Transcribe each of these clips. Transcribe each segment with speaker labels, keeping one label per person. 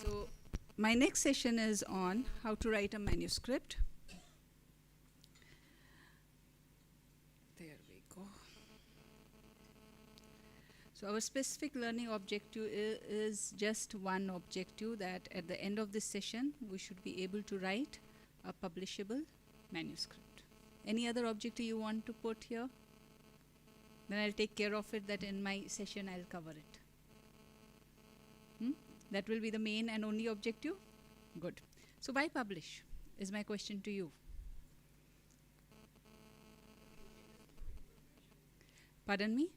Speaker 1: So my next session is on how to write a manuscript. There we go. So our specific learning objective is just one objective, that at the end of this session we should be able to write a publishable manuscript. Any other objective you want to put here? Then I'll take care of it, that in my session I'll cover it. That will be the main and only objective? Good. So why publish is my question to you. Pardon me?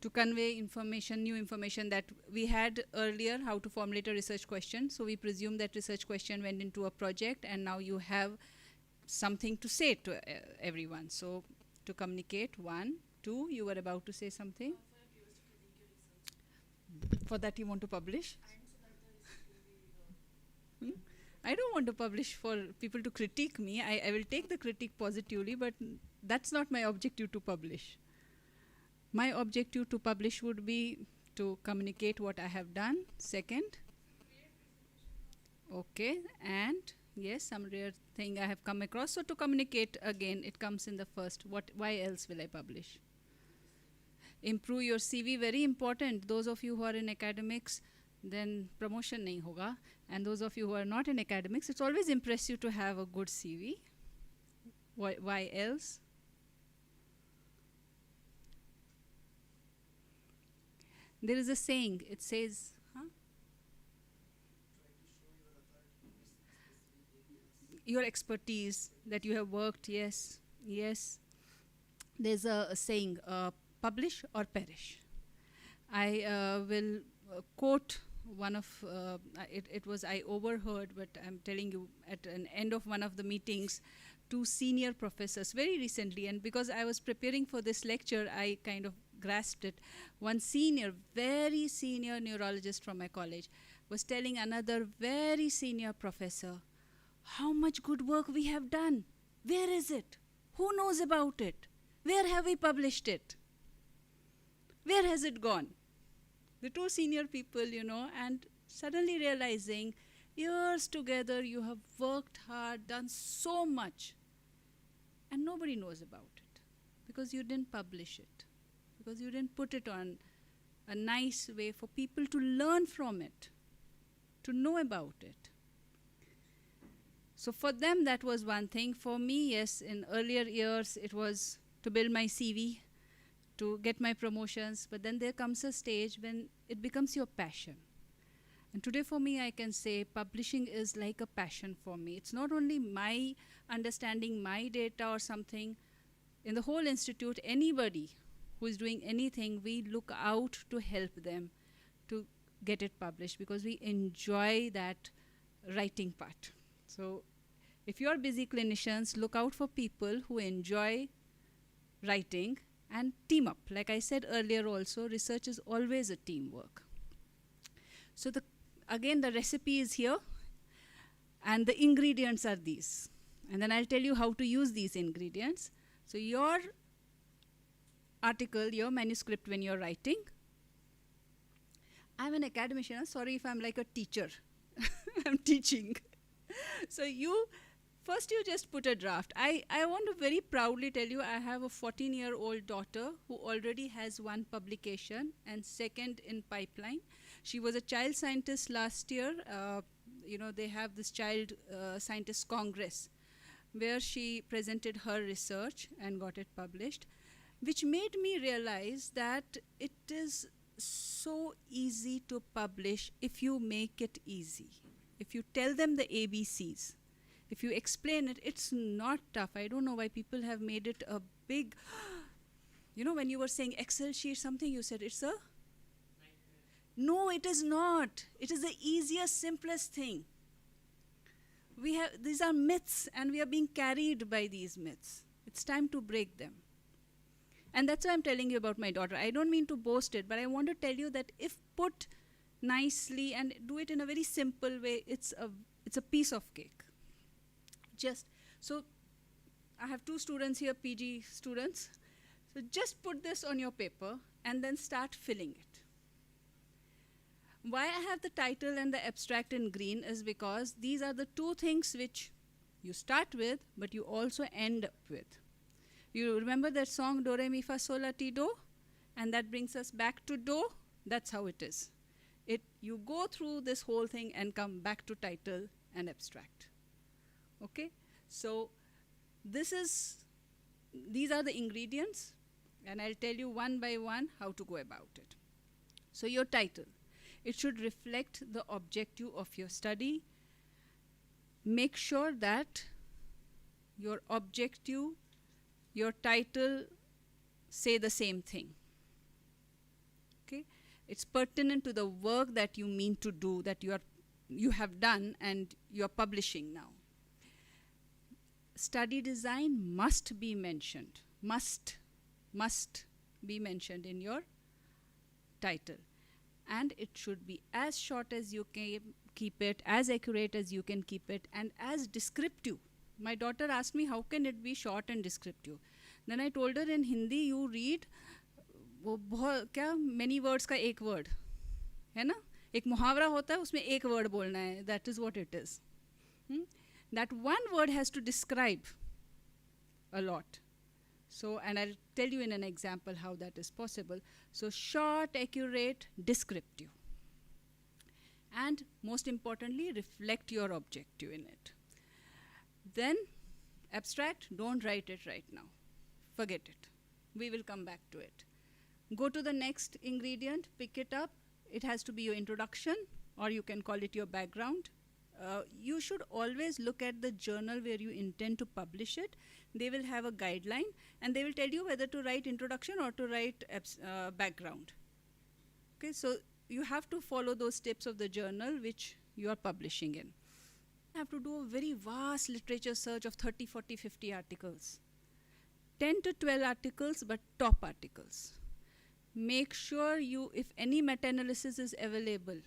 Speaker 1: To convey information, new information that we had earlier, how to formulate a research question. So we presume that research question went into a project and now you have something to say to everyone. So to communicate, 1, 2, you were about to say something. For that you want to publish? I don't want to publish for people to critique me. I will take the critique positively, but that's not my objective to publish. My objective to publish would be to communicate what I have done. Second, okay, and yes, some rare thing I have come across. So to communicate, again, it comes in the first. Why else will I publish? Improve your CV, very important. Those of you who are in academics, then promotion nahi hoga. And those of you who are not in academics, it's always impressive to have a good CV. Why else? There is a saying, it says, your expertise, that you have worked, yes, yes. There's a saying, publish or perish. I will quote one of, it was I overheard, but I'm telling you, at an end of one of the meetings, 2 senior professors very recently, and because I was preparing for this lecture, I kind of grasped it. One senior, very senior neurologist from my college was telling another very senior professor, how much good work we have done. Where is it? Who knows about it? Where have we published it? Where has it gone? The 2 senior people, you know, and suddenly realizing years together you have worked hard, done so much, and nobody knows about it because you didn't publish it, because you didn't put it on a nice way for people to learn from it, to know about it. So for them that was one thing. For me, yes, in earlier years it was to build my CV, to get my promotions, but then there comes a stage when it becomes your passion. And today for me, I can say publishing is like a passion for me. It's not only my understanding my data or something. In the whole institute, anybody who is doing anything, we look out to help them to get it published because we enjoy that writing part. So if you are busy clinicians, look out for people who enjoy writing and team up. Like I said earlier also, research is always a teamwork. So again, the recipe is here and the ingredients are these. And then I'll tell you how to use these ingredients. So your article, your manuscript when you're writing, I'm an academician, sorry if I'm like a teacher. I'm teaching. So first you just put a draft. I want to very proudly tell you I have a 14-year-old daughter who already has 1 publication and 2nd in pipeline. She was a child scientist last year. You know, they have this child scientist congress where she presented her research and got it published, which made me realize that it is so easy to publish if you make it easy. If you tell them the ABCs, if you explain it, it's not tough. I don't know why people have made it a big, you know, when you were saying Excel sheet something, you said it's a? No, it is not. It is the easiest, simplest thing. These are myths and we are being carried by these myths. It's time to break them. And that's why I'm telling you about my daughter. I don't mean to boast it, but I want to tell you that if put nicely and do it in a very simple way, it's a piece of cake. So I have 2 students here, PG students. So just put this on your paper and then start filling it. Why I have the title and the abstract in green is because these are the two things which you start with, but you also end up with. You remember that song, Do, Re, Mi, Fa, Sol, La, Ti, Do? And that brings us back to Do. That's how it is. You go through this whole thing and come back to title and abstract. Okay? So these are the ingredients, and I'll tell you one by one how to go about it. So your title, it should reflect the objective of your study. Make sure that your objective, your title say the same thing. Okay? It's pertinent to the work that you mean to do, that you have done and you're publishing now. Study design must be mentioned, must be mentioned in your title. And it should be as short as you can keep it, as accurate as you can keep it, and as descriptive. My daughter asked me, how can it be short and descriptive? Then I told her, in Hindi you read many words का एक word है ना, एक मुहावरा होता है उसमें एक word बोलना है, that is what it is. That one word has to describe a lot. So, and I'll tell you in an example how that is possible. So short, accurate, descriptive. And most importantly, reflect your objective in it. Then abstract, don't write it right now. Forget it. We will come back to it. Go to the next ingredient, pick it up. It has to be your introduction, or you can call it your background. You should always look at the journal where you intend to publish it. They will have a guideline, and they will tell you whether to write introduction or to write background. Okay, so you have to follow those steps of the journal which you are publishing in. You have to do a very vast literature search of 30, 40, 50 articles. 10 to 12 articles, but top articles. Make sure if any meta-analysis is available,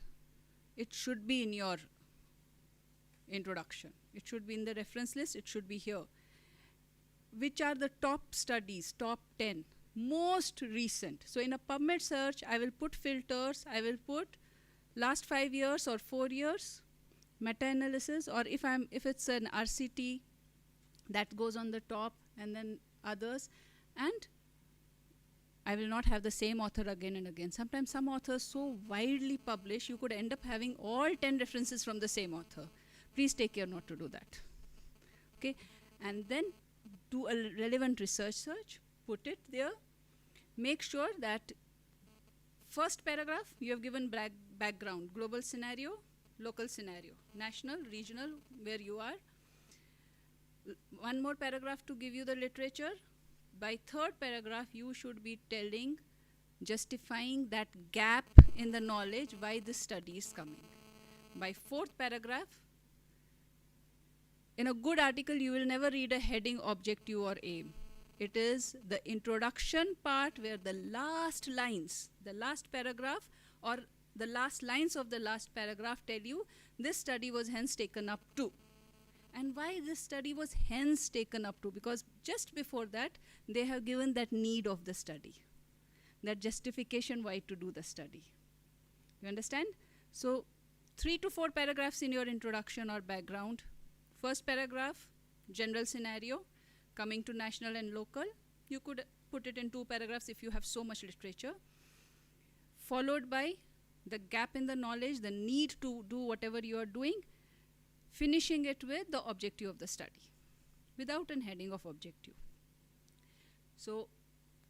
Speaker 1: it should be in your introduction. It should be in the reference list, it should be here. Which are the top studies, top 10, most recent. So in a PubMed search, I will put filters, I will put last 5 years or 4 years, meta-analysis, or if it's an RCT, that goes on the top, and then others. And I will not have the same author again and again. Sometimes some authors so widely publish, you could end up having all 10 references from the same author. Please take care not to do that. Okay, and then do a relevant research search, put it there. Make sure that first paragraph, you have given background, global scenario, local scenario, national, regional, where you are. One more paragraph to give you the literature. By third paragraph, you should be telling, justifying that gap in the knowledge why this study is coming. By fourth paragraph, in a good article, you will never read a heading, objective, or aim. It is the introduction part where the last lines, the last paragraph, or the last lines of the last paragraph tell you this study was hence taken up to. And why this study was hence taken up to? Because just before that, they have given that need of the study, that justification why to do the study. You understand? So 3 to 4 paragraphs in your introduction or background. First paragraph, general scenario, coming to national and local. You could put it in 2 paragraphs if you have so much literature. Followed by the gap in the knowledge, the need to do whatever you are doing, finishing it with the objective of the study, without a heading of objective. So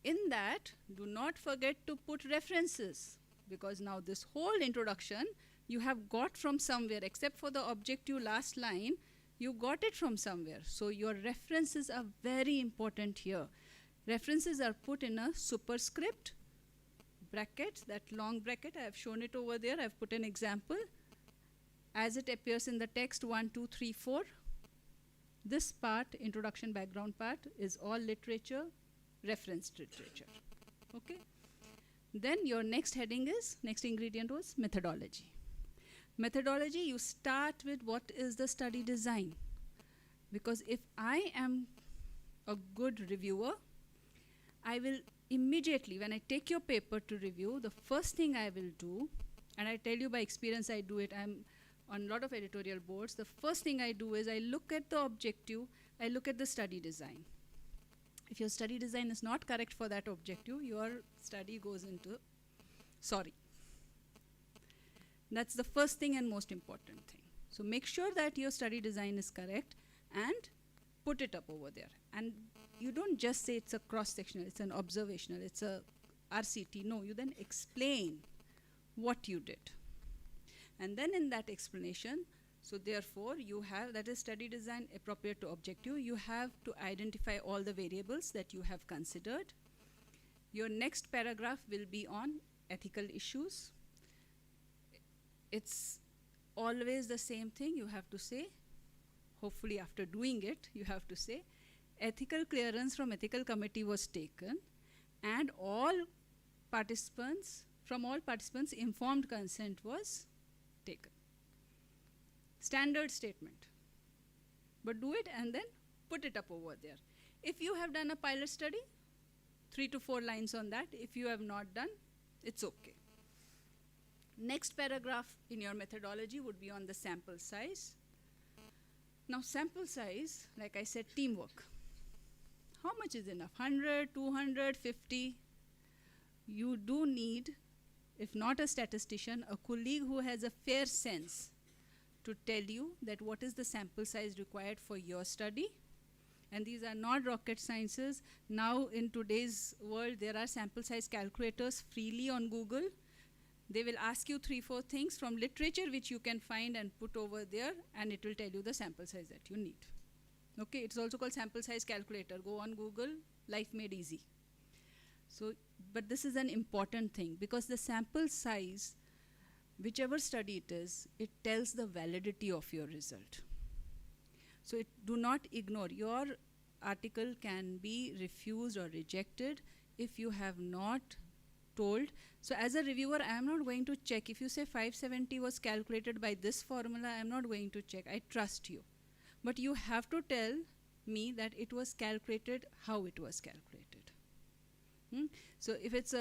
Speaker 1: in that, do not forget to put references, because now this whole introduction you have got from somewhere, except for the objective last line, you got it from somewhere. So your references are very important here. References are put in a superscript, bracket, that long bracket, I have shown it over there, I have put an example. As it appears in the text, 1, 2, 3, 4. This part, introduction background part, is all literature, referenced literature. Okay? Then your next heading is, next ingredient was methodology. Methodology, you start with what is the study design. Because if I am a good reviewer, I will immediately, when I take your paper to review, the first thing I will do, And I tell you by experience, I do it. I'm on a lot of editorial boards. The first thing I do is I look at the objective, I look at the study design. If your study design is not correct for that objective, your study goes into sorry. That's the first thing and most important thing. So make sure that your study design is correct and put it up over there. And you don't just say it's a cross-sectional, it's an observational, it's a RCT. No, you then explain what you did. And then in that explanation, so therefore you have, that is study design appropriate to objective, you have to identify all the variables that you have considered. Your next paragraph will be on ethical issues. It's always the same thing. You have to say, hopefully after doing it, you have to say, ethical clearance from ethical committee was taken and from all participants informed consent was taken. Standard statement. But do it and then put it up over there. If you have done a pilot study, 3 to 4 lines on that. If you have not done, it's okay. Next paragraph in your methodology would be on the sample size. Now sample size, like I said, teamwork. How much is enough? 100, 200, 50? You do need, if not a statistician, a colleague who has a fair sense to tell you that what is the sample size required for your study. And these are not rocket sciences. Now in today's world, there are sample size calculators freely on Google. They will ask you 3-4 things from literature which you can find and put over there, and it will tell you the sample size that you need. Okay, it's also called sample size calculator. Go on Google, life made easy. So, but this is an important thing because the sample size, whichever study it is, it tells the validity of your result. So do not ignore. Your article can be refused or rejected if you have not told. So as a reviewer, I am not going to check. If you say 570 was calculated by this formula, I am not going to check. I trust you. But you have to tell me that it was calculated, how it was calculated. So if it's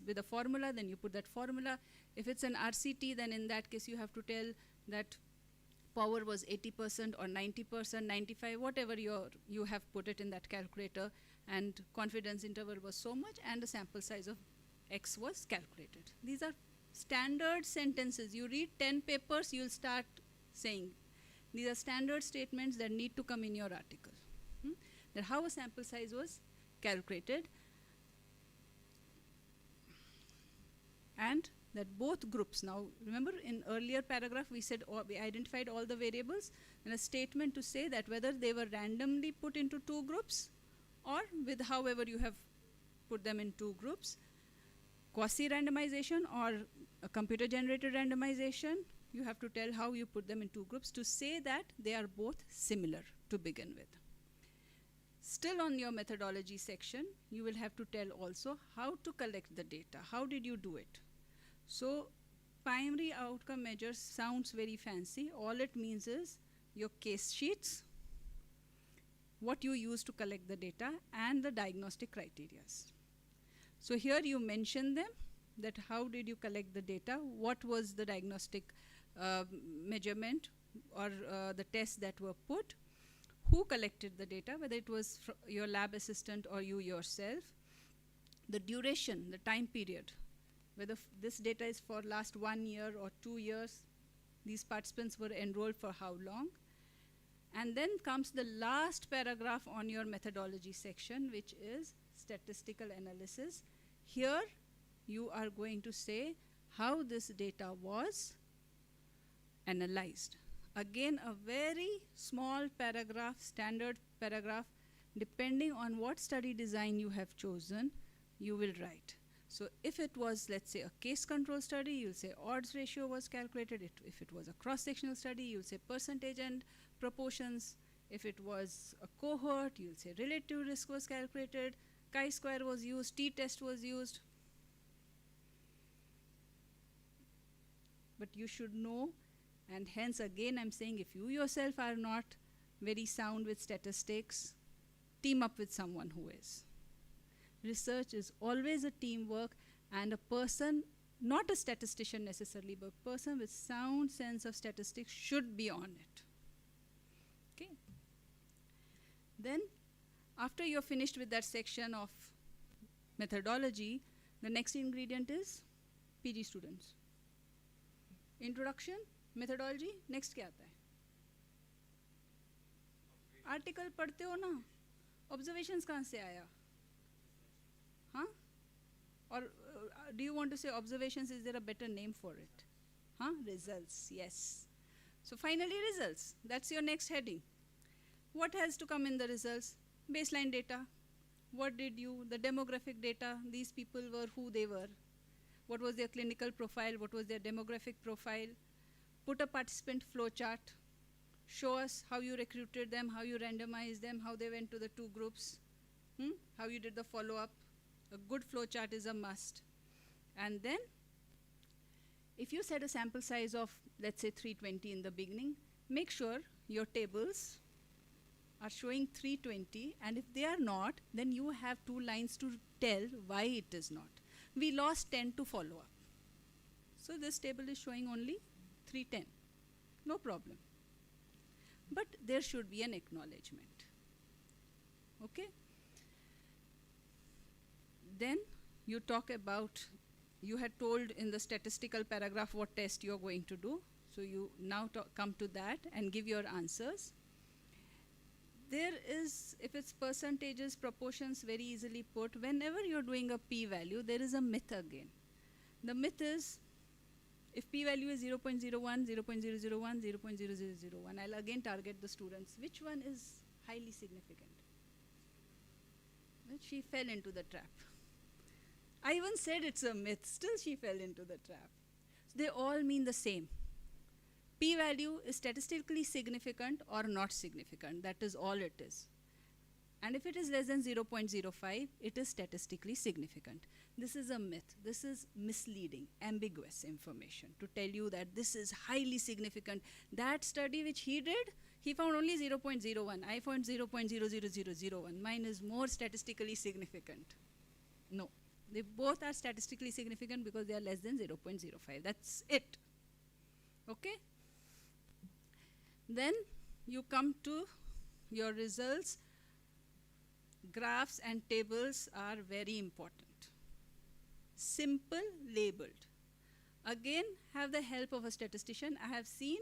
Speaker 1: with a formula, then you put that formula. If it's an RCT, then in that case you have to tell that power was 80% or 90%, 95, whatever you have put it in that calculator, and confidence interval was so much, and the sample size of X was calculated. These are standard sentences. You read 10 papers, you'll start saying. These are standard statements that need to come in your article. That how a sample size was calculated, and that both groups. Now remember in earlier paragraph we said we identified all the variables, and a statement to say that whether they were randomly put into 2 groups or with however you have put them in 2 groups, quasi-randomization or a computer-generated randomization, you have to tell how you put them in 2 groups to say that they are both similar to begin with. Still on your methodology section, you will have to tell also how to collect the data. How did you do it? So primary outcome measures sounds very fancy. All it means is your case sheets, what you use to collect the data, and the diagnostic criteria. So here you mention them, that how did you collect the data, what was the diagnostic measurement or the tests that were put, who collected the data, whether it was your lab assistant or you yourself, the duration, the time period, whether this data is for last 1 year or 2 years, these participants were enrolled for how long. And then comes the last paragraph on your methodology section, which is statistical analysis. Here you are going to say how this data was analyzed. Again, a very small paragraph, standard paragraph, depending on what study design you have chosen, you will write. So if it was, let's say, a case control study, you'll say odds ratio was calculated. If it was a cross-sectional study, you'll say percentage and proportions. If it was a cohort, you'll say relative risk was calculated, chi-square was used, t-test was used. But you should know, and hence again I'm saying, if you yourself are not very sound with statistics, team up with someone who is. Research is always a teamwork, and a person Not a statistician necessarily, but a person with sound sense of statistics should be on it. Okay. Then, after you're finished with that section of methodology, the next ingredient is PG students. Introduction, methodology, next क्या आता है? Article पढ़ते हो ना? Observations कहाँ से आया? हाँ? Or do you want to say observations? Is there a better name for it? Huh? Results, yes. So finally results, that's your next heading. What has to come in the results? Baseline data. What did you, the demographic data, these people were who they were. What was their clinical profile? What was their demographic profile? Put a participant flow chart. Show us how you recruited them, how you randomized them, how they went to the two groups, how you did the follow-up. A good flow chart is a must. And then, if you set a sample size of, let's say, 320 in the beginning, make sure your tables are showing 320, and if they are not, then you have 2 lines to tell why it is not. We lost 10 to follow up. So this table is showing only 310. No problem. But there should be an acknowledgement. Okay? Then you talk about, you had told in the statistical paragraph what test you're going to do. So you now come to that and give your answers. There is, if it's percentages, proportions, very easily put. Whenever you're doing a p-value, there is a myth again. The myth is, if p-value is 0.01, 0.001, 0.0001, I'll again target the students. Which one is highly significant? Well, she fell into the trap. I even said it's a myth, still she fell into the trap. So they all mean the same. P-value is statistically significant or not significant. That is all it is. And if it is less than 0.05, it is statistically significant. This is a myth. This is misleading, ambiguous information to tell you that this is highly significant. That study which he did, he found only 0.01. I found 0.00001. Mine is more statistically significant. No. They both are statistically significant because they are less than 0.05. That's it. Okay? Then you come to your results. Graphs and tables are very important. Simple, labeled. Again, have the help of a statistician. I have seen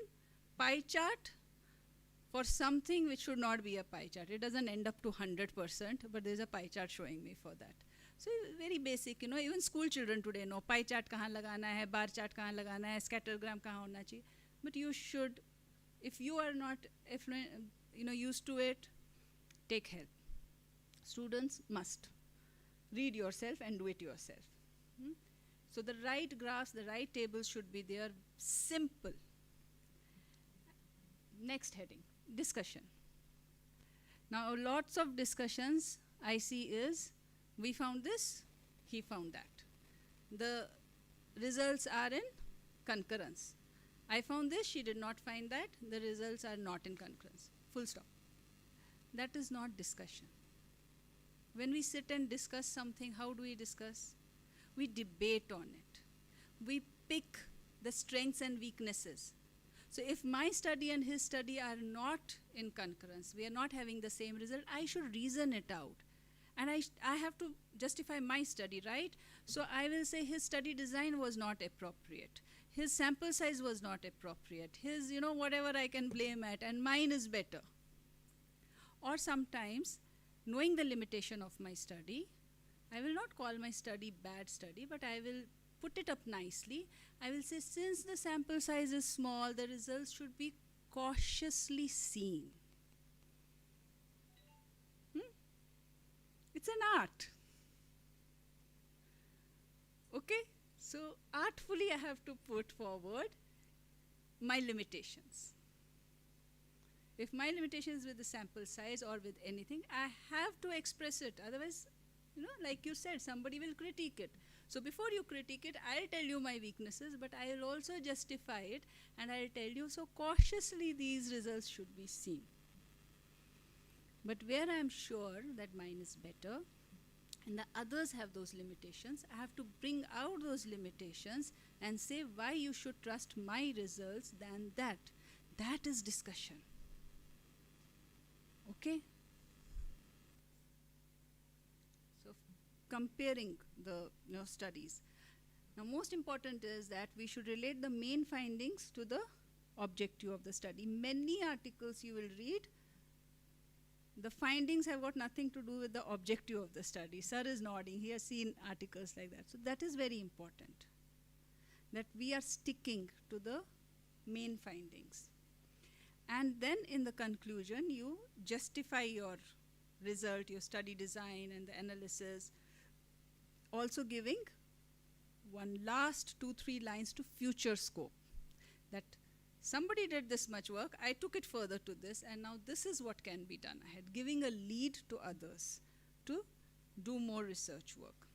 Speaker 1: pie chart for something which should not be a pie chart. It doesn't end up to 100%, but there's a pie chart showing me for that. So very basic, you know, even school children today know pie chart kahan lagana hai, bar chart kahan lagana hai, scattergram kahan hona chahiye. But you should, if you are not used to it, take help. Students must read yourself and do it yourself. So the right graphs, the right tables should be there, simple. Next heading, discussion. Now lots of discussions I see is, we found this, he found that. The results are in concurrence. I found this, she did not find that, the results are not in concurrence. Full stop. That is not discussion. When we sit and discuss something, how do we discuss? We debate on it. We pick the strengths and weaknesses. So if my study and his study are not in concurrence, we are not having the same result, I should reason it out. And I have to justify my study, right? So I will say his study design was not appropriate. His sample size was not appropriate. His, whatever I can blame at, and mine is better. Or sometimes, knowing the limitation of my study, I will not call my study bad study, but I will put it up nicely. I will say, since the sample size is small, the results should be cautiously seen. It's an art. Okay? So artfully I have to put forward my limitations. If my limitation is with the sample size or with anything, I have to express it. Otherwise, like you said, somebody will critique it. So before you critique it, I'll tell you my weaknesses, but I'll also justify it, and I'll tell you, so cautiously these results should be seen. But where I'm sure that mine is better, and the others have those limitations. I have to bring out those limitations and say why you should trust my results than that. That is discussion. Okay? So comparing the studies. Now most important is that we should relate the main findings to the objective of the study. Many articles you will read, the findings have got nothing to do with the objective of the study. Sir is nodding, he has seen articles like that. So that is very important, that we are sticking to the main findings. And then in the conclusion, you justify your result, your study design and the analysis, also giving one last 2-3 lines to future scope, that somebody did this much work, I took it further to this, and now this is what can be done ahead, giving a lead to others to do more research work.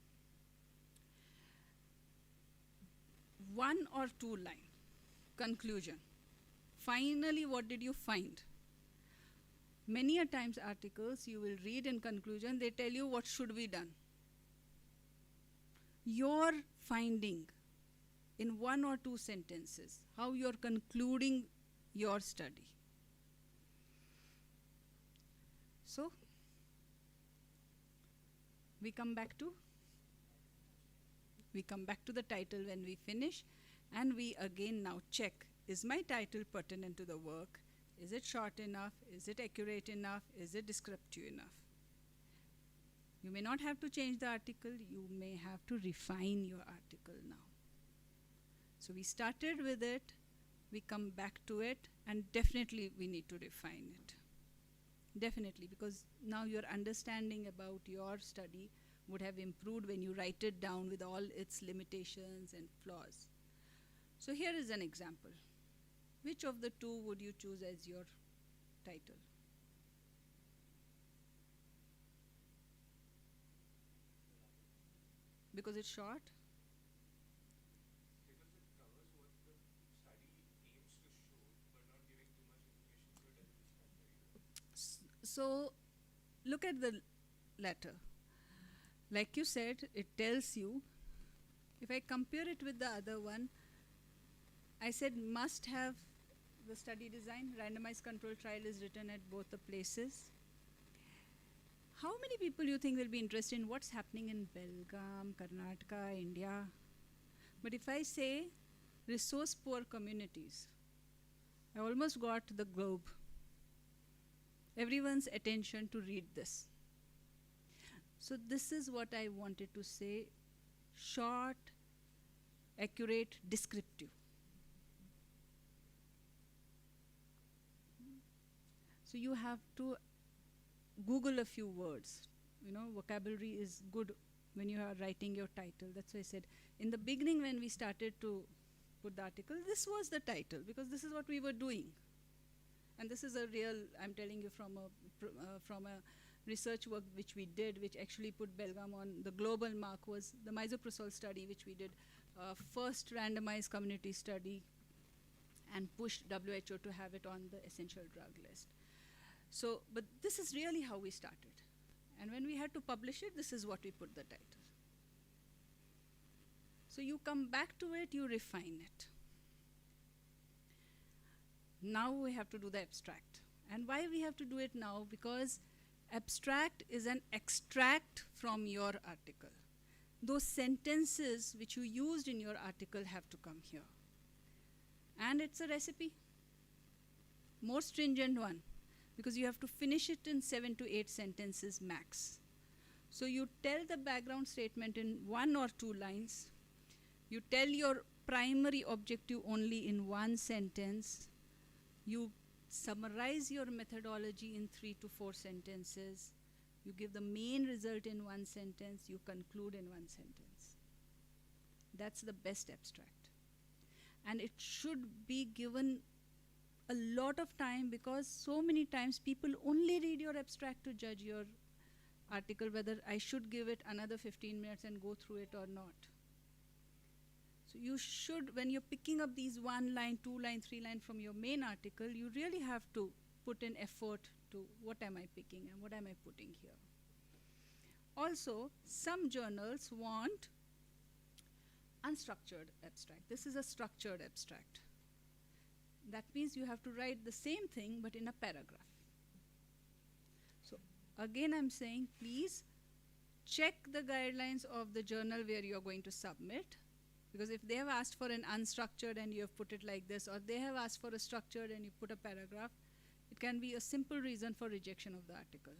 Speaker 1: 1 or 2 line conclusion. Finally, what did you find? Many a times articles you will read in conclusion, they tell you what should be done. Your finding in 1 or 2 sentences, how you're concluding your study. So, we come back to the title when we finish, and we again now check, is my title pertinent to the work? Is it short enough? Is it accurate enough? Is it descriptive enough? You may not have to change the article, you may have to refine your article now. So we started with it, we come back to it, and definitely we need to refine it. Definitely, because now your understanding about your study would have improved when you write it down with all its limitations and flaws. So here is an example. Which of the 2 would you choose as your title? Because it's short?
Speaker 2: Because it covers what the study aims to show, but not giving too much information, so it doesn't describe very well.
Speaker 1: So look at the letter. Like you said, it tells you. If I compare it with the other one, I said must have the study design. Randomized control trial is written at both the places. How many people you think will be interested in what's happening in Belgaum, Karnataka, India? But if I say resource poor communities, I almost got the globe. Everyone's attention to read this. So this is what I wanted to say, short, accurate, descriptive. So you have to Google a few words. Vocabulary is good when you are writing your title. That's why I said, in the beginning when we started to put the article, this was the title, because this is what we were doing. And this is a real, I'm telling you from a research work which we did, which actually put Belgaum on the global mark, was the misoprostol study, which we did, first randomized community study, and pushed WHO to have it on the essential drug list. So, but this is really how we started. And when we had to publish it, this is what we put the title. So you come back to it, you refine it. Now we have to do the abstract. And why we have to do it now? Because abstract is an extract from your article. Those sentences which you used in your article have to come here. And it's a recipe, more stringent one, because you have to finish it in 7 to 8 sentences max. So you tell the background statement in 1 or 2 lines. You tell your primary objective only in 1 sentence. You summarize your methodology in 3 to 4 sentences. You give the main result in 1 sentence. You conclude in 1 sentence. That's the best abstract. And it should be given a lot of time, because so many times people only read your abstract to judge your article, whether I should give it another 15 minutes and go through it or not. So you should, when you're picking up these 1 line, 2 line, 3 line from your main article, you really have to put in effort to what am I picking and what am I putting here. Also, some journals want unstructured abstract. This is a structured abstract. That means you have to write the same thing but in a paragraph. So again I'm saying, please check the guidelines of the journal where you are going to submit, because if they have asked for an unstructured and you have put it like this, or they have asked for a structured and you put a paragraph, it can be a simple reason for rejection of the article.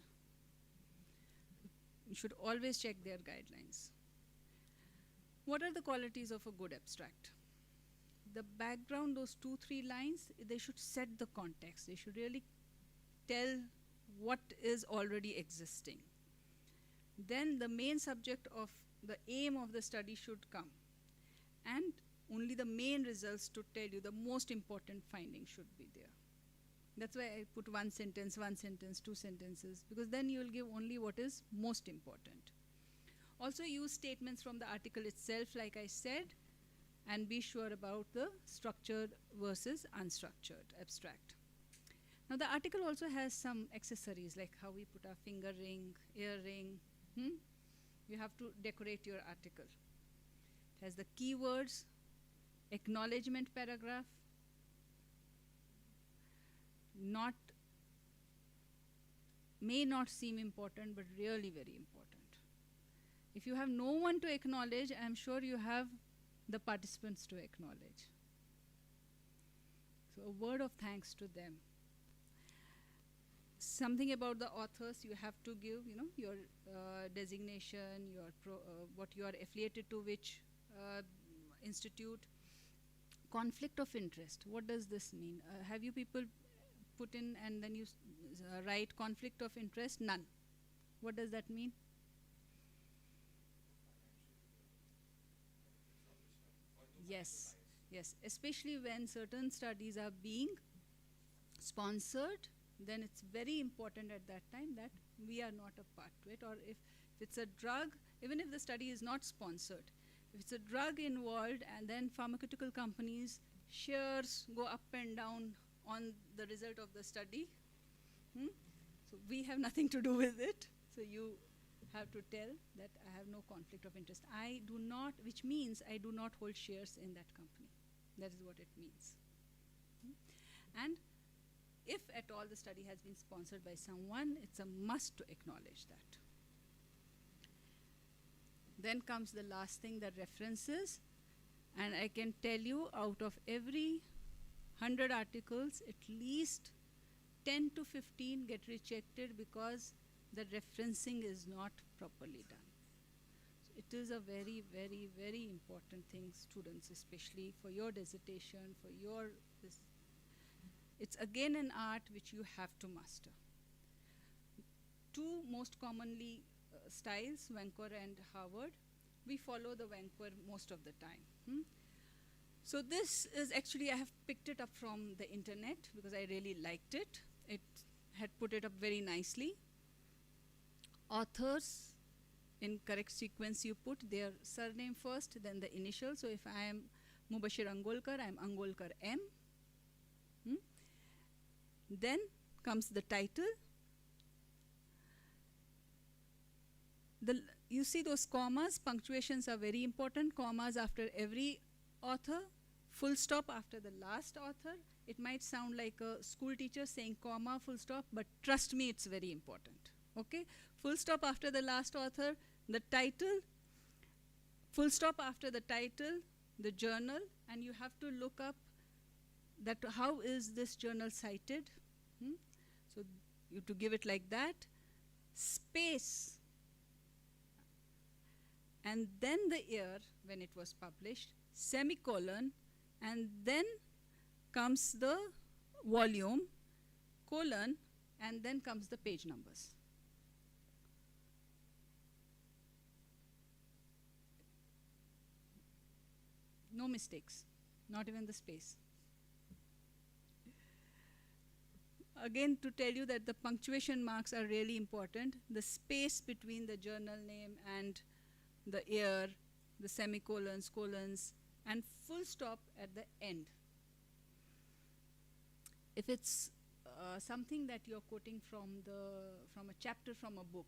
Speaker 1: You should always check their guidelines. What are the qualities of a good abstract? The background, those 2-3 lines, they should set the context. They should really tell what is already existing. Then the main subject of the aim of the study should come. And only the main results to tell you, the most important findings should be there. That's why I put one sentence, 2 sentences, because then you will give only what is most important. Also use statements from the article itself, like I said, and be sure about the structured versus unstructured abstract. Now the article also has some accessories, like how we put our finger ring, earring. You have to decorate your article. It has the keywords, acknowledgement paragraph, may not seem important, but really very important. If you have no one to acknowledge, I'm sure you have the participants to acknowledge. So a word of thanks to them. Something about the authors, you have to give, your designation, what you are affiliated to, which institute. Conflict of interest, what does this mean? Have you people put in and then you write conflict of interest? None. What does that mean? Yes, yes. Especially when certain studies are being sponsored, then it's very important at that time that we are not a part to it. Or if it's a drug, even if the study is not sponsored, if it's a drug involved and then pharmaceutical companies' shares go up and down on the result of the study, so we have nothing to do with it. So you have to tell that I have no conflict of interest. I do not, which means I do not hold shares in that company. That is what it means. And if at all the study has been sponsored by someone, it's a must to acknowledge that. Then comes the last thing, the references. And I can tell you, out of every 100 articles, at least 10 to 15 get rejected because the referencing is not properly done. So it is a very, very, very important thing, students, especially for your dissertation, for your this. It's again an art which you have to master. Two most commonly styles, Vancouver and Harvard. We follow the Vancouver most of the time. So this is actually, I have picked it up from the internet because I really liked it. It had put it up very nicely. Authors, in correct sequence you put their surname first, then the initial. So if I am Mubashir Angolikar, I am Angolkar M. Then comes the title. You see those commas, punctuations are very important. Commas after every author, full stop after the last author. It might sound like a school teacher saying comma, full stop, but trust me, it's very important. Okay? Full stop after the last author, the title, full stop after the title, the journal, and you have to look up that how is this journal cited. So you have to give it like that. Space. And then the year when it was published, semicolon, and then comes the volume, colon, and then comes the page numbers. No mistakes, not even the space. Again, to tell you that the punctuation marks are really important. The space between the journal name and the year, the semicolons, colons, and full stop at the end. If it's something that you're quoting from a chapter from a book,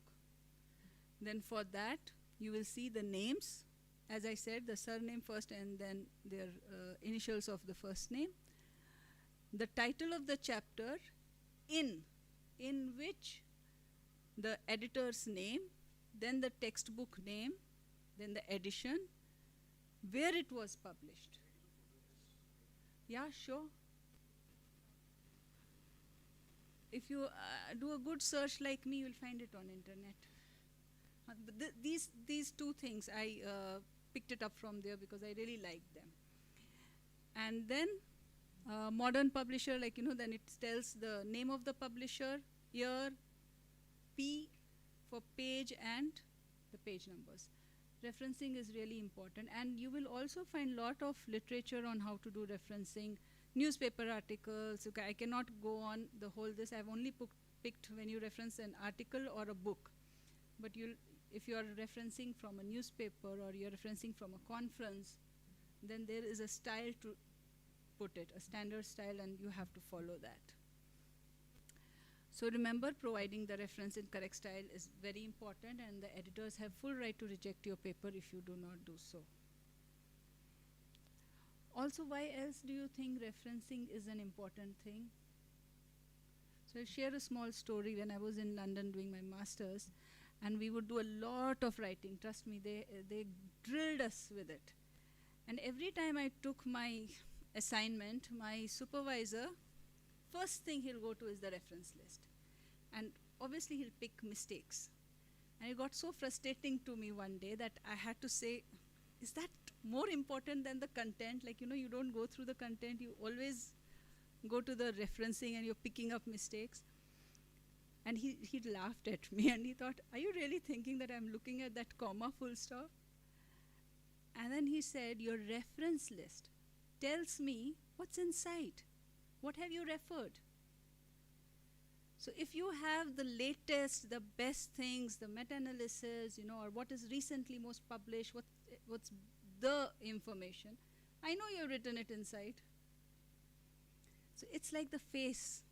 Speaker 1: Then for that, you will see the names. As I said, the surname first and then their initials of the first name. The title of the chapter, in which the editor's name, then the textbook name, then the edition, where it was published. Yeah, sure. If you do a good search like me, you'll find it on internet. These two things I picked it up from there because I really liked them. And then modern publisher, like, then it tells the name of the publisher, year, P for page, and the page numbers. Referencing is really important, and you will also find lot of literature on how to do referencing, newspaper articles. Okay, I cannot go on the whole this. I've only picked when you reference an article or a book. But if you are referencing from a newspaper or you're referencing from a conference, then there is a style to put it, a standard style, and you have to follow that. So remember, providing the reference in correct style is very important, and the editors have full right to reject your paper if you do not do so. Also, why else do you think referencing is an important thing? So I'll share a small story. When I was in London doing my master's, and we would do a lot of writing. Trust me, they drilled us with it. And every time I took my assignment, my supervisor, first thing he'll go to is the reference list. And obviously he'll pick mistakes. And it got so frustrating to me one day that I had to say, is that more important than the content? Like, you don't go through the content, you always go to the referencing and you're picking up mistakes. And he laughed at me and he thought, are you really thinking that I'm looking at that comma full stop? And then he said, your reference list tells me what's inside. What have you referred? So if you have the latest, the best things, the meta-analysis, or what is recently most published, what's the information, I know you've written it inside. So it's like the face.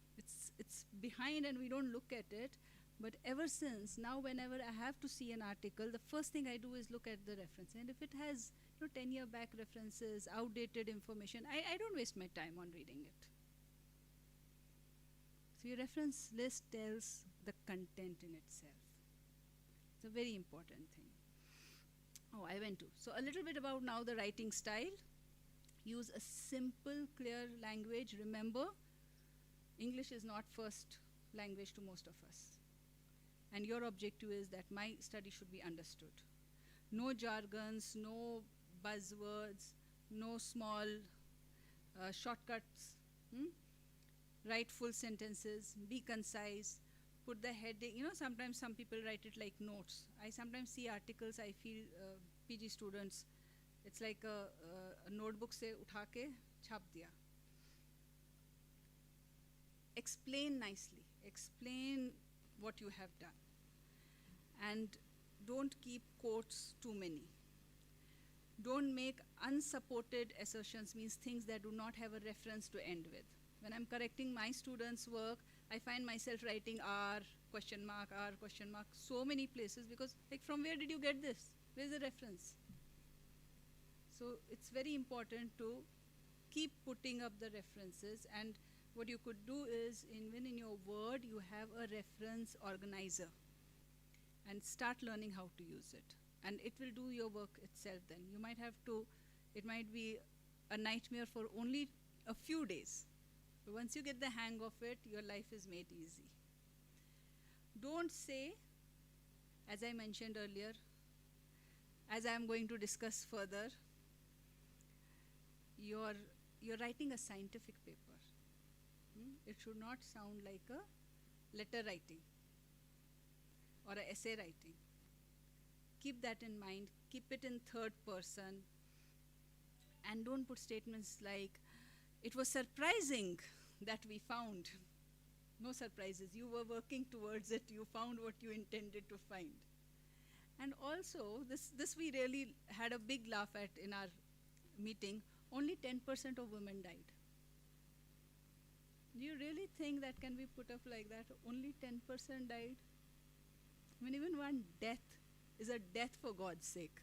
Speaker 1: It's behind and we don't look at it. But ever since, now whenever I have to see an article, the first thing I do is look at the reference. And if it has 10-year back references, outdated information, I don't waste my time on reading it. So your reference list tells the content in itself. It's a very important thing. Oh, I went to. So a little bit about now the writing style. Use a simple, clear language. Remember, English is not first language to most of us. And your objective is that my study should be understood. No jargons, no buzzwords, no small shortcuts. Write full sentences, be concise, put the heading. Sometimes some people write it like notes. I sometimes see articles, I feel PG students, it's like a notebook se utha ke chhap diya. Explain nicely, explain what you have done. And don't keep quotes too many. Don't make unsupported assertions, means things that do not have a reference to end with. When I'm correcting my students' work, I find myself writing R, question mark, so many places because, like, from where did you get this? Where's the reference? So it's very important to keep putting up the references, and what you could do is, even in your Word, you have a reference organizer and start learning how to use it. And it will do your work itself then. You might have to, it might be a nightmare for only a few days. But once you get the hang of it, your life is made easy. Don't say, as I mentioned earlier, as I am going to discuss further, you're writing a scientific paper. It should not sound like a letter writing or an essay writing. Keep that in mind. Keep it in third person. And don't put statements like, it was surprising that we found. No surprises. You were working towards it. You found what you intended to find. And also, this we really had a big laugh at in our meeting. Only 10% of women died. Do you really think that can be put up like that? Only 10% died? I mean, even one death is a death, for God's sake.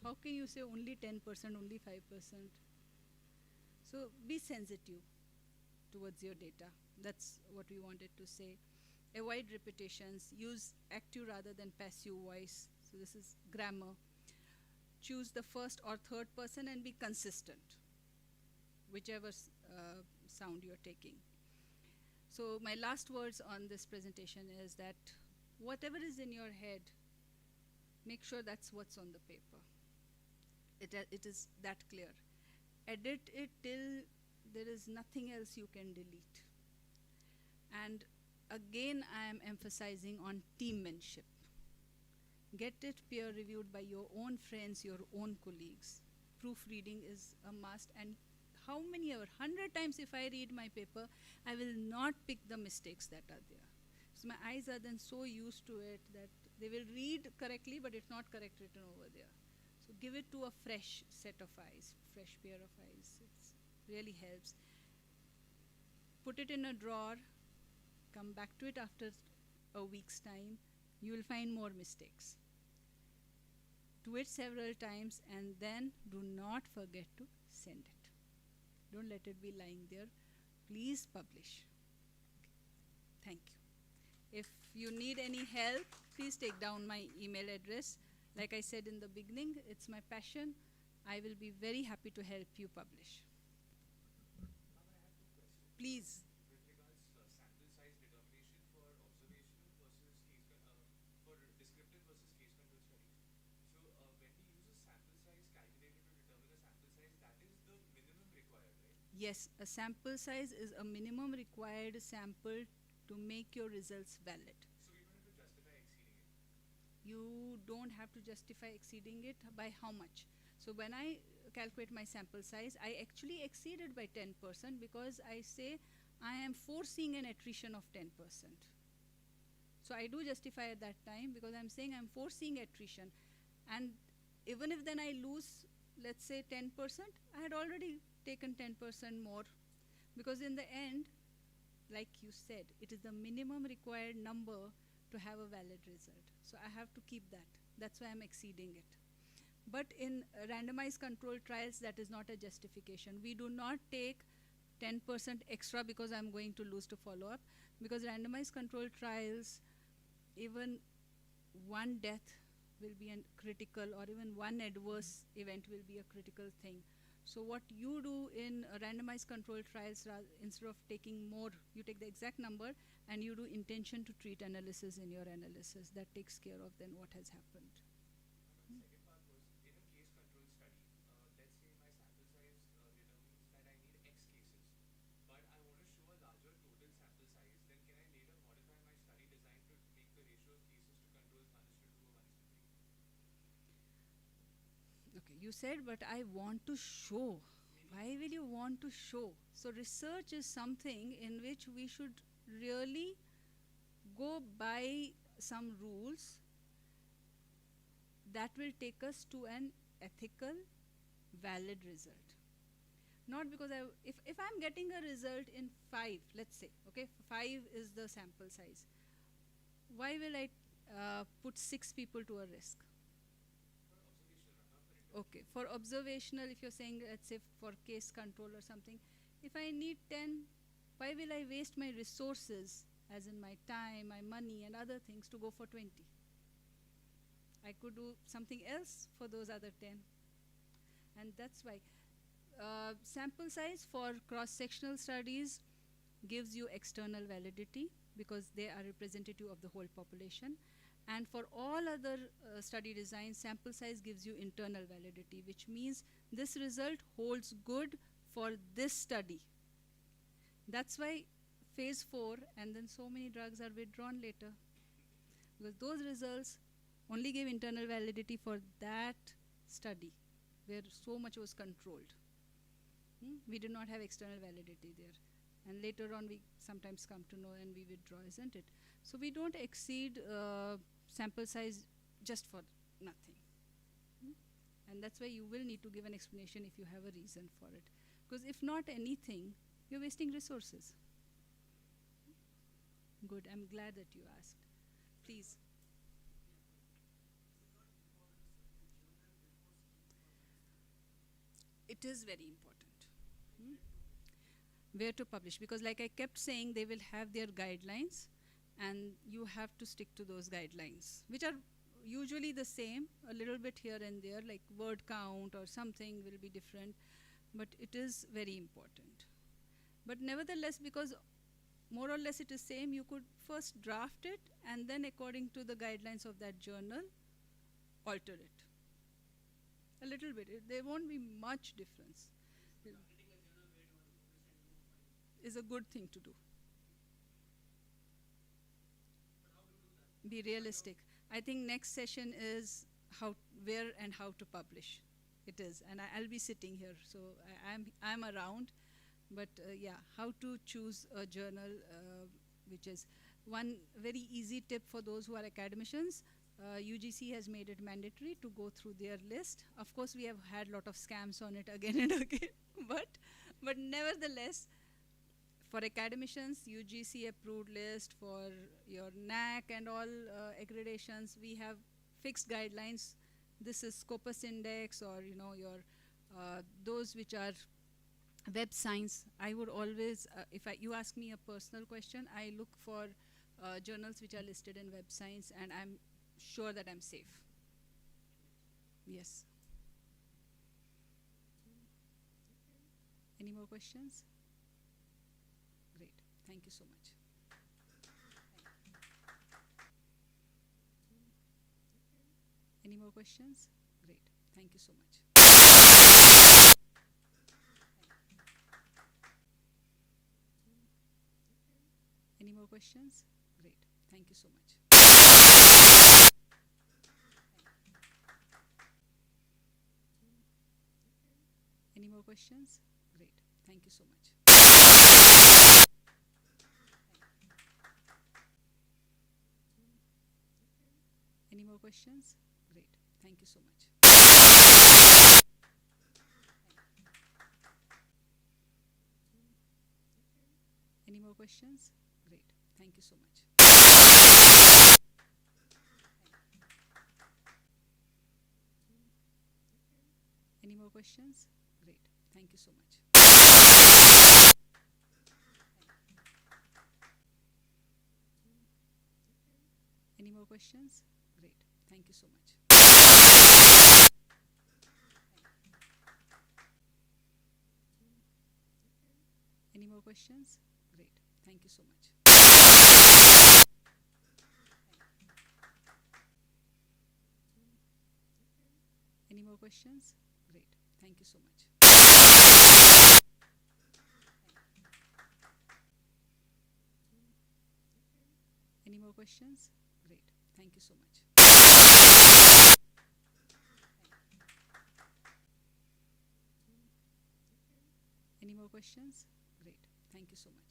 Speaker 1: How can you say only 10%, only 5%? So be sensitive towards your data. That's what we wanted to say. Avoid repetitions. Use active rather than passive voice. So this is grammar. Choose the first or third person and be consistent, whichever sound you're taking. So my last words on this presentation is that whatever is in your head, make sure that's what's on the paper. It is that clear. Edit it till there is nothing else you can delete. And again, I am emphasizing on teammanship. Get it peer reviewed by your own friends, your own colleagues. Proofreading is a must, and how many ever, 100 times if I read my paper, I will not pick the mistakes that are there. So my eyes are then so used to it that they will read correctly, but it's not correct written over there. So give it to a fresh set of eyes, fresh pair of eyes. It really helps. Put it in a drawer, come back to it after a week's time. You will find more mistakes. Do it several times and then do not forget to send it. Don't let it be lying there. Please publish. Thank you. If you need any help, please take down my email address. Like I said in the beginning, it's my passion. I will be very happy to help you publish. Please.
Speaker 2: With regards to sample size determination for observational versus for descriptive versus case control studies. So when we use a sample size calculator to determine a sample size, that is the minimum required, right?
Speaker 1: Yes, a sample size is a minimum required sample to make your results valid.
Speaker 2: So we don't have to justify exceeding it.
Speaker 1: You don't have to justify exceeding it by how much. So when I calculate my sample size, I actually exceeded by 10% because I say I am foreseeing an attrition of 10%. So I do justify at that time because I'm saying I'm foreseeing attrition. And even if then I lose, let's say 10%, I had already taken 10% more, because in the end, like you said, it is the minimum required number to have a valid result. So I have to keep that. That's why I'm exceeding it. But in randomized controlled trials, that is not a justification. We do not take 10% extra because I'm going to lose to follow up, because randomized controlled trials, even one death will be a critical, or even one adverse event will be a critical thing. So what you do in randomized controlled trials, instead of taking more, you take the exact number and you do intention to treat analysis in your analysis. That takes care of then what has happened.
Speaker 2: The second part was, in a case control study, let's say my sample size determines that I need X cases, but I want to show a larger total sample size, then can I later modify my study design to make the ratio of cases to controls 1:2 or 1:3?
Speaker 1: Okay, you said, but I want to show. Why will you want to show? So research is something in which we should really go by some rules that will take us to an ethical, valid result. Not because if I'm getting a result in 5, let's say, okay, 5 is the sample size. Why will I put 6 people to a risk? Okay, for observational, if you're saying, let's say, for case control or something, if I need 10, why will I waste my resources, as in my time, my money, and other things, to go for 20? I could do something else for those other 10. And that's why sample size for cross-sectional studies gives you external validity because they are representative of the whole population. And for all other study designs, sample size gives you internal validity, which means this result holds good for this study. That's why phase 4 and then so many drugs are withdrawn later, because those results only gave internal validity for that study where so much was controlled. We do not have external validity there. And later on we sometimes come to know and we withdraw, isn't it? So we don't exceed sample size just for nothing. And that's why you will need to give an explanation if you have a reason for it. Because if not anything, you're wasting resources. Good, I'm glad that you asked. Please.
Speaker 3: Regarding
Speaker 1: it is very important. Hmm? Where to publish, because like I kept saying, they will have their guidelines and you have to stick to those guidelines, which are usually the same, a little bit here and there, like word count or something will be different, but it is very important. But nevertheless, because more or less it is same, you could first draft it and then according to the guidelines of that journal, alter it a little bit. There won't be much difference. Is a good thing to do. Be realistic. I think next session is where and how to publish. It is, and I'll be sitting here, so I'm around. But yeah, how to choose a journal, which is one very easy tip for those who are academicians. UGC has made it mandatory to go through their list. Of course, we have had a lot of scams on it again and again, but nevertheless, for academicians, UGC approved list. For your NAC and all accreditations, we have fixed guidelines. This is Scopus Index, or your those which are Web Science. I would always, if you ask me a personal question, I look for journals which are listed in Web Science, and I'm sure that I'm safe. Yes. Any more questions? Great. Thank you so much. Any more questions? Great. Thank you so much. Any more questions? Great. Thank you so much. Any more questions? Great. Thank you so much. Any more questions? Great. Thank you so much. Any more questions? Great. Thank you so much. Any more questions? Great. Thank you so much. Any more questions? Great. Thank you so much. Any more questions? Great. Thank you so much. Any more questions? Great. Thank you so much. Any more questions? Great. Thank you so much. Any more questions? Great. Thank you so much.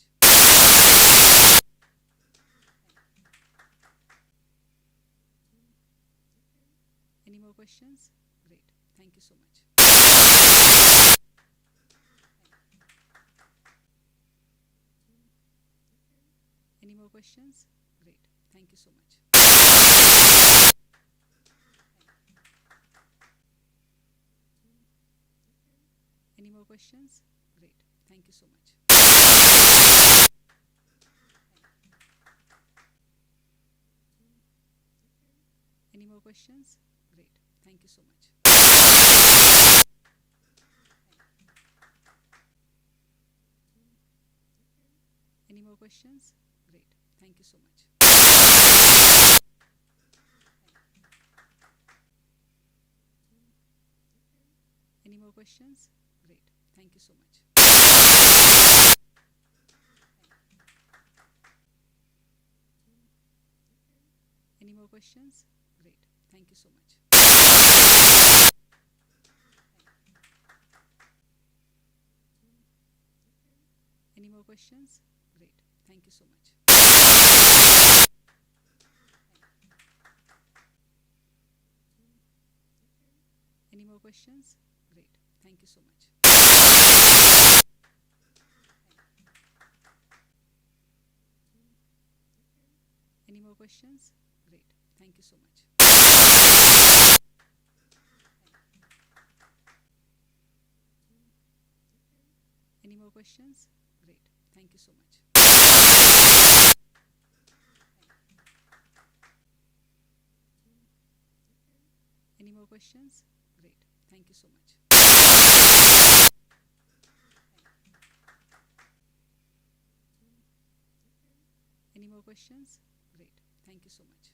Speaker 1: Any more questions? Great. Thank you so much. Any more questions? Great. Thank you so much. Any more questions? Great. Thank you so much. Any more questions? Great. Thank you so much. Any more questions? Great. Thank you so much. Any more questions? Great. Thank you so much. Any more questions? Great. Thank you so much. Any more questions? Great. Thank you so much. Any more questions? Great. Thank you so much. Any more questions? Great. Thank you so much. Any more questions? Great. Thank you so much. Any more questions? Great. Thank you so much. Any more questions? Great. Thank you so much.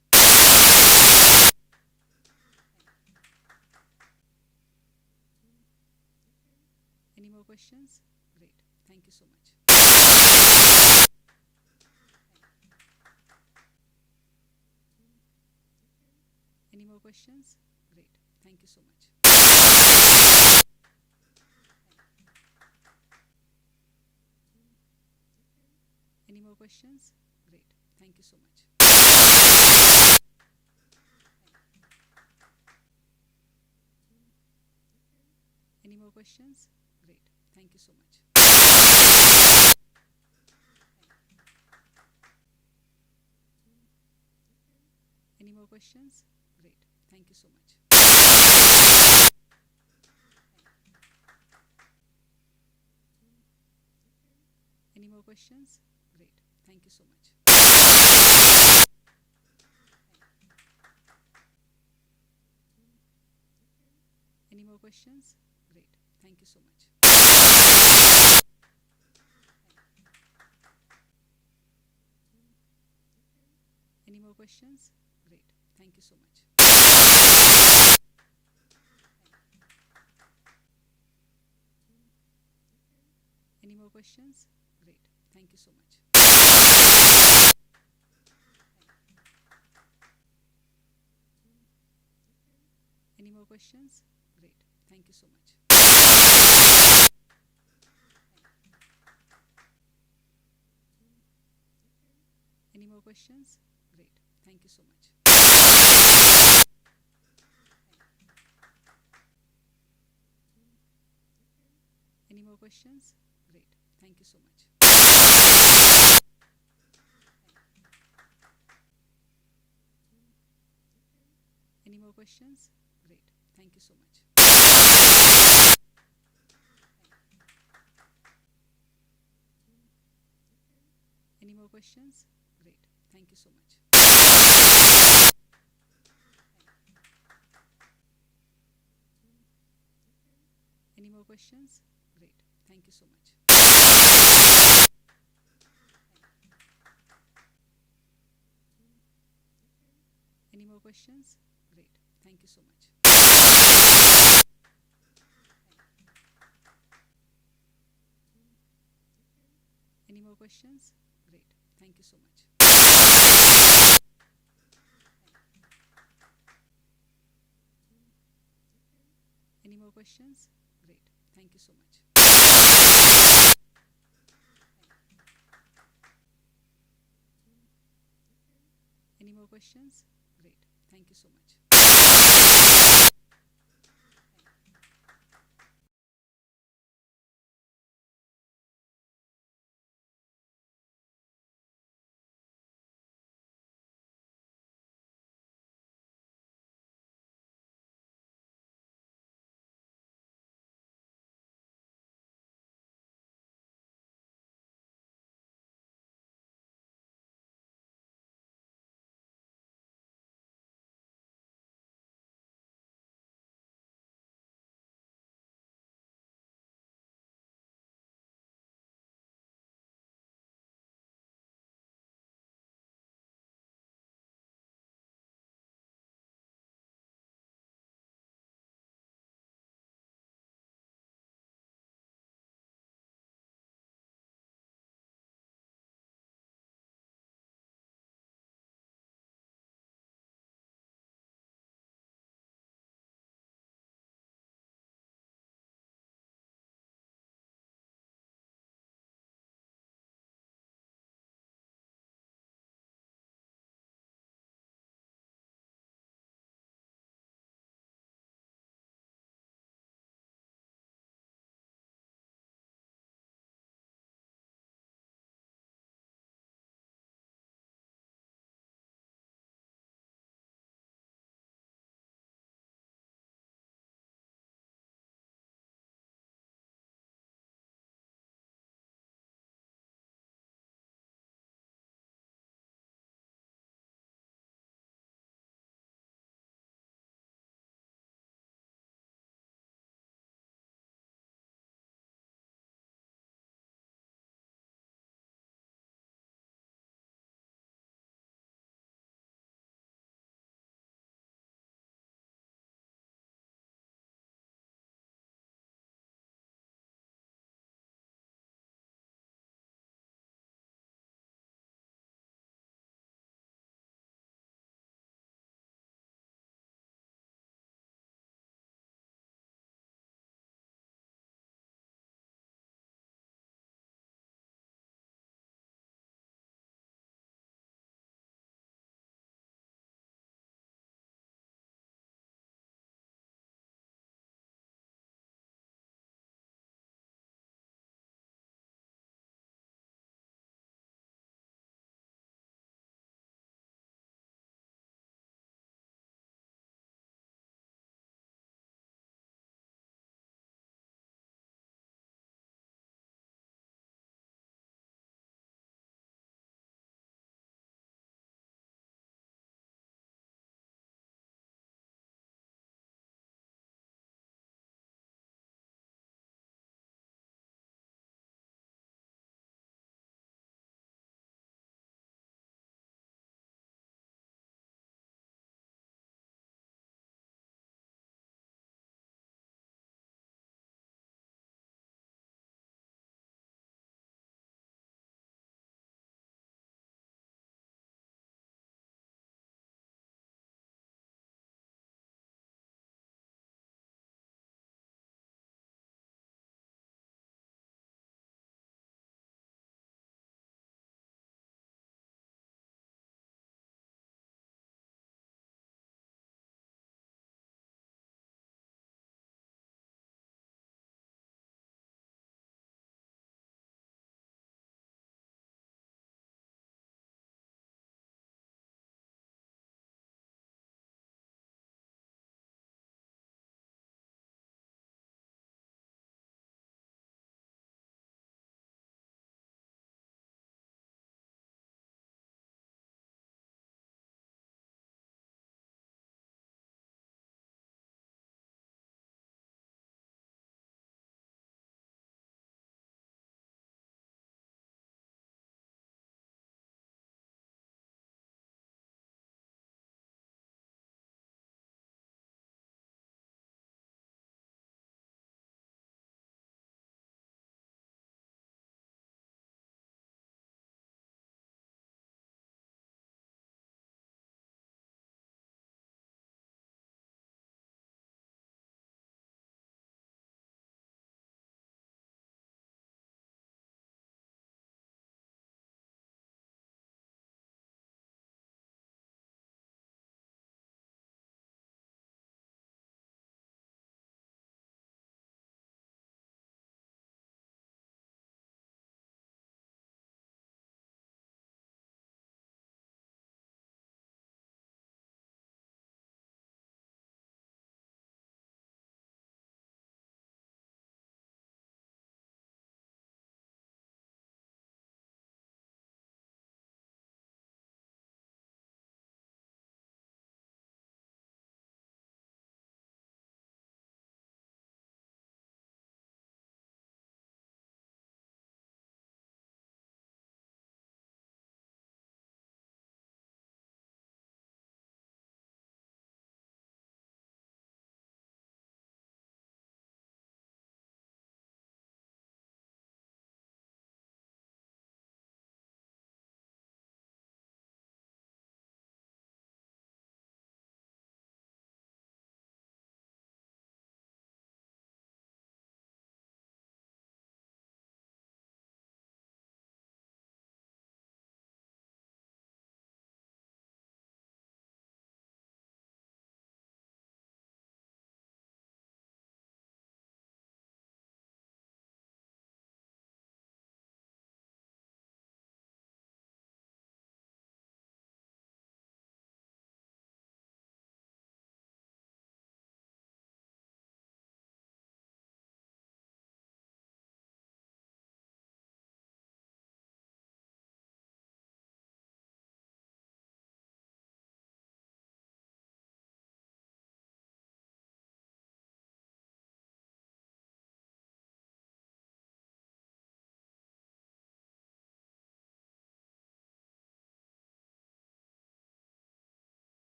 Speaker 1: Any more questions? Great. Thank you so much. Any more questions? Great. Thank you so much. Any more questions? Great. Thank you so much. Any more questions? Great. Thank you so much. Any more questions? Great. Thank you so much. Any more questions? Great. Thank you so much. Any more questions? Great. Thank you so much. Any more questions? Great. Thank you so much. Any more questions? Great. Thank you so much. Any more questions? Great. Thank you so much. Any more questions? Great. Thank you so much. Any more questions? Great. Thank you so much. Any more questions? Great. Thank you so much. Any more questions? Great. Thank you so much. Any more questions? Great. Thank you so much. Any more questions? Great. Thank you so much. Any more questions? Great. Thank you so much. Any more questions? Great. Thank you so much. Any more questions? Great. Thank you so much.